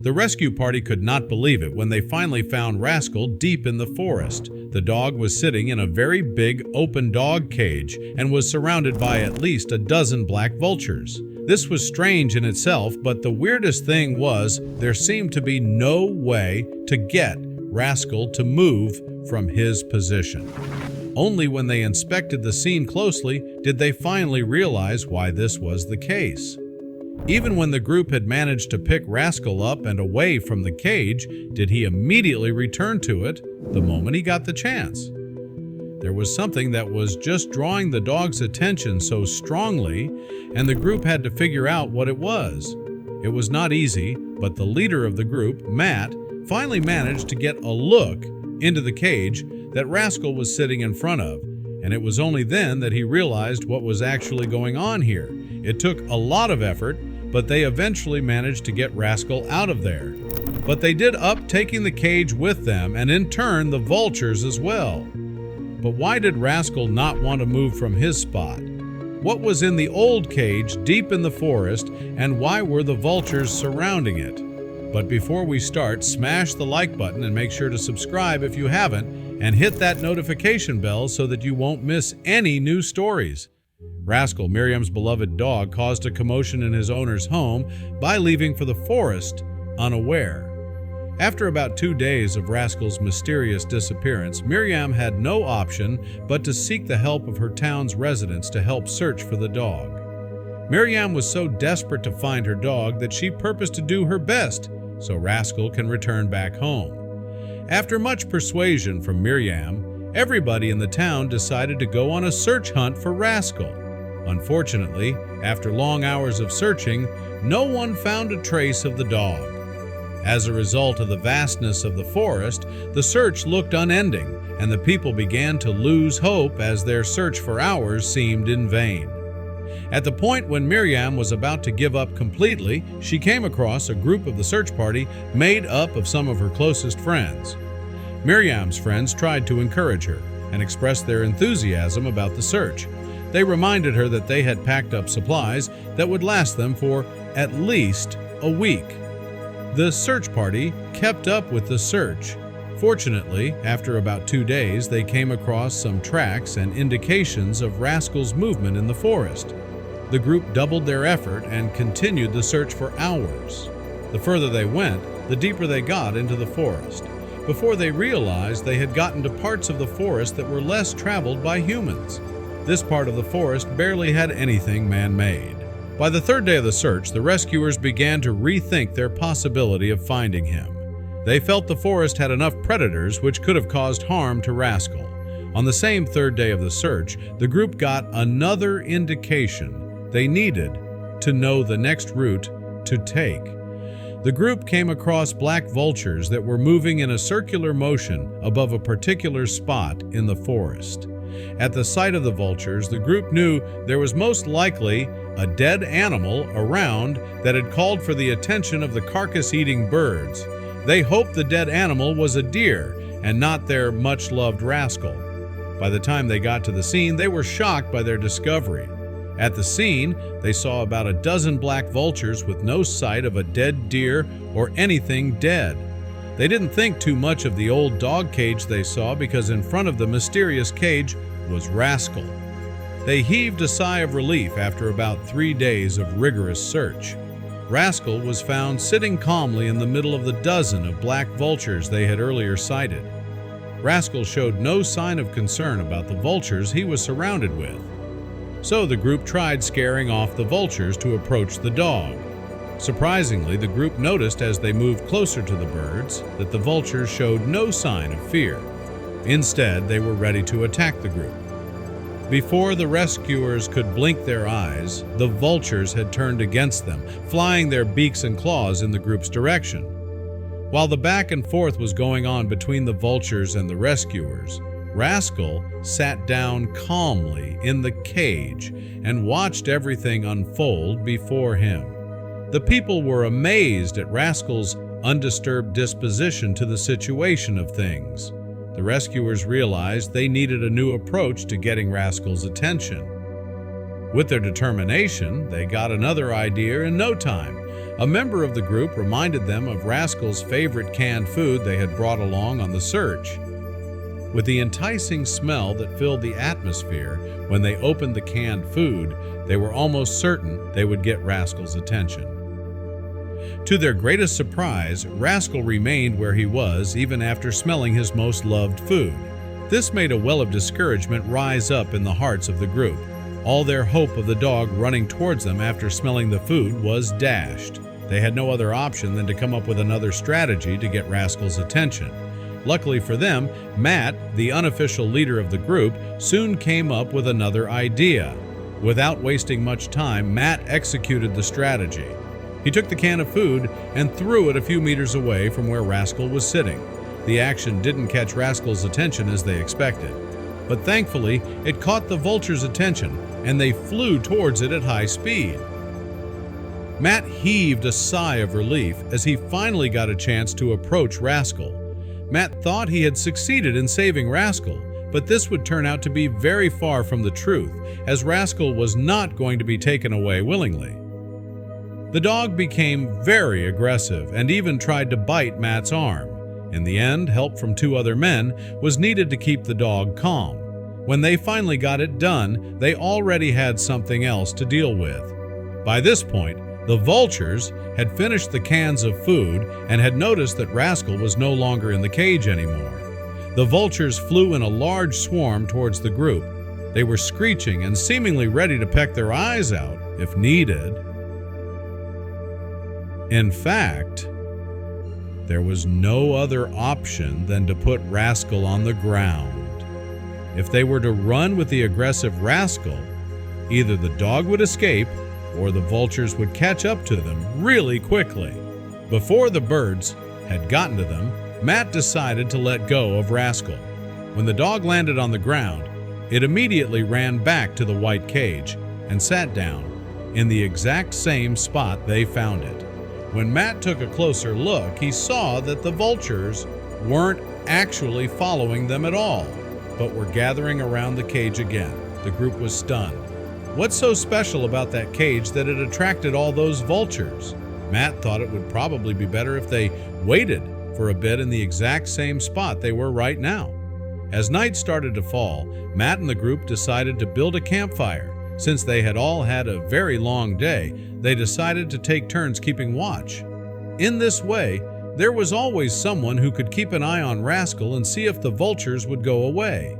The rescue party could not believe it when they finally found Rascal deep in the forest. The dog was sitting in a very big open dog cage and was surrounded by at least a dozen black vultures. This was strange in itself, but the weirdest thing was there seemed to be no way to get Rascal to move from his position. Only when they inspected the scene closely did they finally realize why this was the case. Even when the group had managed to pick Rascal up and away from the cage, did he immediately return to it the moment he got the chance. There was something that was just drawing the dog's attention so strongly, and the group had to figure out what it was. It was not easy, but the leader of the group, Matt, finally managed to get a look into the cage that Rascal was sitting in front of, and it was only then that he realized what was actually going on here. It took a lot of effort, but they eventually managed to get Rascal out of there. But they did up taking the cage with them, and in turn the vultures as well. But why did Rascal not want to move from his spot? What was in the old cage deep in the forest, and why were the vultures surrounding it? But before we start, smash the like button and make sure to subscribe if you haven't, and hit that notification bell so that you won't miss any new stories. Rascal, Miriam's beloved dog, caused a commotion in his owner's home by leaving for the forest unaware. After about 2 days of Rascal's mysterious disappearance, Miriam had no option but to seek the help of her town's residents to help search for the dog. Miriam was so desperate to find her dog that she purposed to do her best so Rascal can return back home. After much persuasion from Miriam, everybody in the town decided to go on a search hunt for Rascal. Unfortunately, after long hours of searching, no one found a trace of the dog. As a result of the vastness of the forest, the search looked unending, and the people began to lose hope as their search for hours seemed in vain. At the point when Miriam was about to give up completely, she came across a group of the search party made up of some of her closest friends. Miriam's friends tried to encourage her and expressed their enthusiasm about the search. They reminded her that they had packed up supplies that would last them for at least a week. The search party kept up with the search. Fortunately, after about 2 days, they came across some tracks and indications of Rascal's movement in the forest. The group doubled their effort and continued the search for hours. The further they went, the deeper they got into the forest. Before they realized they had gotten to parts of the forest that were less traveled by humans. This part of the forest barely had anything man-made. By the 3rd day of the search, the rescuers began to rethink their possibility of finding him. They felt the forest had enough predators which could have caused harm to Rascal. On the same 3rd day of the search, the group got another indication they needed to know the next route to take. The group came across black vultures that were moving in a circular motion above a particular spot in the forest. At the sight of the vultures, the group knew there was most likely a dead animal around that had called for the attention of the carcass-eating birds. They hoped the dead animal was a deer and not their much-loved Rascal. By the time they got to the scene, they were shocked by their discovery. At the scene, they saw about a dozen black vultures with no sight of a dead deer or anything dead. They didn't think too much of the old dog cage they saw because in front of the mysterious cage was Rascal. They heaved a sigh of relief after about 3 days of rigorous search. Rascal was found sitting calmly in the middle of the dozen of black vultures they had earlier sighted. Rascal showed no sign of concern about the vultures he was surrounded with. So the group tried scaring off the vultures to approach the dog. Surprisingly, the group noticed as they moved closer to the birds that the vultures showed no sign of fear. Instead, they were ready to attack the group. Before the rescuers could blink their eyes, the vultures had turned against them, flying their beaks and claws in the group's direction. While the back and forth was going on between the vultures and the rescuers, Rascal sat down calmly in the cage and watched everything unfold before him. The people were amazed at Rascal's undisturbed disposition to the situation of things. The rescuers realized they needed a new approach to getting Rascal's attention. With their determination, they got another idea in no time. A member of the group reminded them of Rascal's favorite canned food they had brought along on the search. With the enticing smell that filled the atmosphere when they opened the canned food, they were almost certain they would get Rascal's attention. To their greatest surprise, Rascal remained where he was even after smelling his most loved food. This made a well of discouragement rise up in the hearts of the group. All their hope of the dog running towards them after smelling the food was dashed. They had no other option than to come up with another strategy to get Rascal's attention. Luckily for them, Matt, the unofficial leader of the group, soon came up with another idea. Without wasting much time, Matt executed the strategy. He took the can of food and threw it a few meters away from where Rascal was sitting. The action didn't catch Rascal's attention as they expected, but thankfully it caught the Vultures' attention and they flew towards it at high speed. Matt heaved a sigh of relief as he finally got a chance to approach Rascal. Matt thought he had succeeded in saving Rascal, but this would turn out to be very far from the truth, as Rascal was not going to be taken away willingly. The dog became very aggressive and even tried to bite Matt's arm. In the end, help from 2 other men was needed to keep the dog calm. When they finally got it done, they already had something else to deal with. By this point, the Vultures had finished the cans of food and had noticed that Rascal was no longer in the cage anymore. The Vultures flew in a large swarm towards the group. They were screeching and seemingly ready to peck their eyes out if needed. In fact, there was no other option than to put Rascal on the ground. If they were to run with the aggressive Rascal, either the dog would escape or the Vultures would catch up to them really quickly. Before the birds had gotten to them, Matt decided to let go of Rascal. When the dog landed on the ground, it immediately ran back to the white cage and sat down in the exact same spot they found it. When Matt took a closer look, he saw that the Vultures weren't actually following them at all, but were gathering around the cage again. The group was stunned. What's so special about that cage that it attracted all those Vultures? Matt thought it would probably be better if they waited for a bit in the exact same spot they were right now. As night started to fall, Matt and the group decided to build a campfire. Since they had all had a very long day, they decided to take turns keeping watch. In this way, there was always someone who could keep an eye on Rascal and see if the Vultures would go away.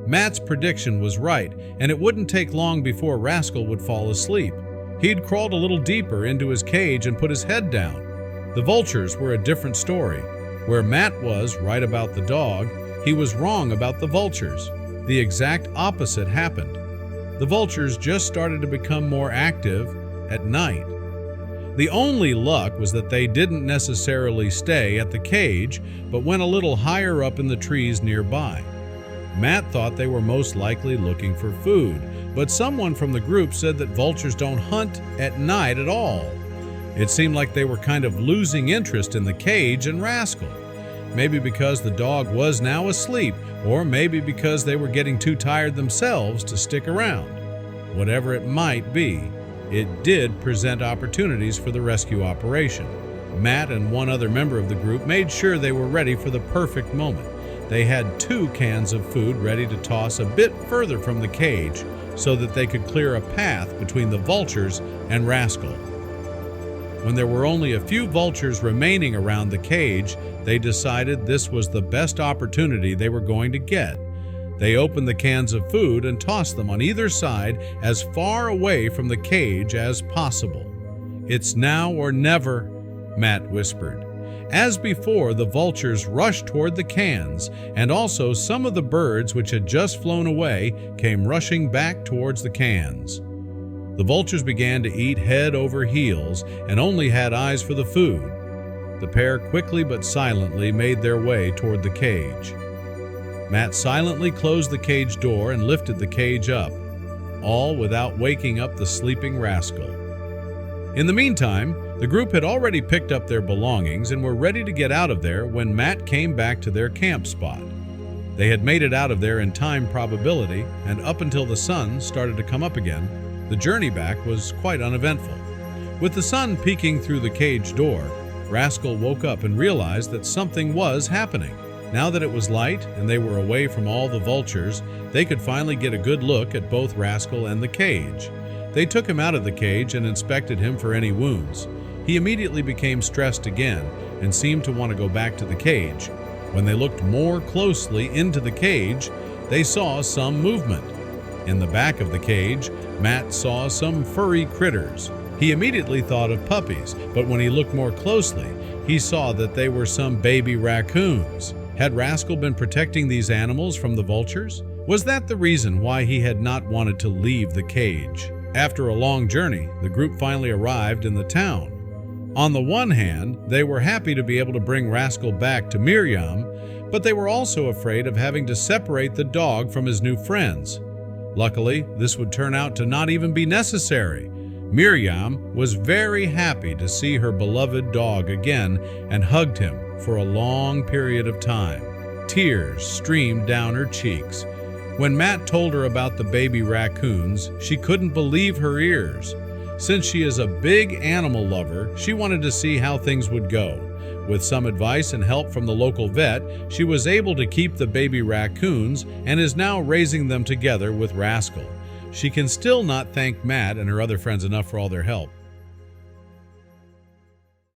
Matt's prediction was right, and it wouldn't take long before Rascal would fall asleep. He'd crawled a little deeper into his cage and put his head down. The Vultures were a different story. Where Matt was right about the dog, he was wrong about the Vultures. The exact opposite happened. The Vultures just started to become more active at night. The only luck was that they didn't necessarily stay at the cage, but went a little higher up in the trees nearby. Matt thought they were most likely looking for food, but someone from the group said that Vultures don't hunt at night at all. It seemed like they were kind of losing interest in the cage and Rascal. Maybe because the dog was now asleep, or maybe because they were getting too tired themselves to stick around. Whatever it might be, it did present opportunities for the rescue operation. Matt and 1 other member of the group made sure they were ready for the perfect moment. They had 2 cans of food ready to toss a bit further from the cage so that they could clear a path between the Vultures and Rascal. When there were only a few Vultures remaining around the cage, they decided this was the best opportunity they were going to get. They opened the cans of food and tossed them on either side as far away from the cage as possible. "It's now or never," Matt whispered. As before, the Vultures rushed toward the cans, and also some of the birds which had just flown away came rushing back towards the cans. The Vultures began to eat head over heels and only had eyes for the food. The pair quickly but silently made their way toward the cage. Matt silently closed the cage door and lifted the cage up, all without waking up the sleeping Rascal. In the meantime, the group had already picked up their belongings and were ready to get out of there when Matt came back to their camp spot. They had made it out of there in time probability, and up until the sun started to come up again, the journey back was quite uneventful. With the sun peeking through the cage door, Rascal woke up and realized that something was happening. Now that it was light and they were away from all the vultures, they could finally get a good look at both Rascal and the cage. They took him out of the cage and inspected him for any wounds. He immediately became stressed again and seemed to want to go back to the cage. When they looked more closely into the cage, they saw some movement. In the back of the cage, Matt saw some furry critters. He immediately thought of puppies, but when he looked more closely, he saw that they were some baby raccoons. Had Rascal been protecting these animals from the vultures? Was that the reason why he had not wanted to leave the cage? After a long journey, the group finally arrived in the town. On the one hand, they were happy to be able to bring Rascal back to Miriam, but they were also afraid of having to separate the dog from his new friends. Luckily, this would turn out to not even be necessary. Miriam was very happy to see her beloved dog again and hugged him for a long period of time. Tears streamed down her cheeks. When Matt told her about the baby raccoons, she couldn't believe her ears. Since she is a big animal lover, she wanted to see how things would go. With some advice and help from the local vet, she was able to keep the baby raccoons and is now raising them together with Rascal. She can still not thank Matt and her other friends enough for all their help.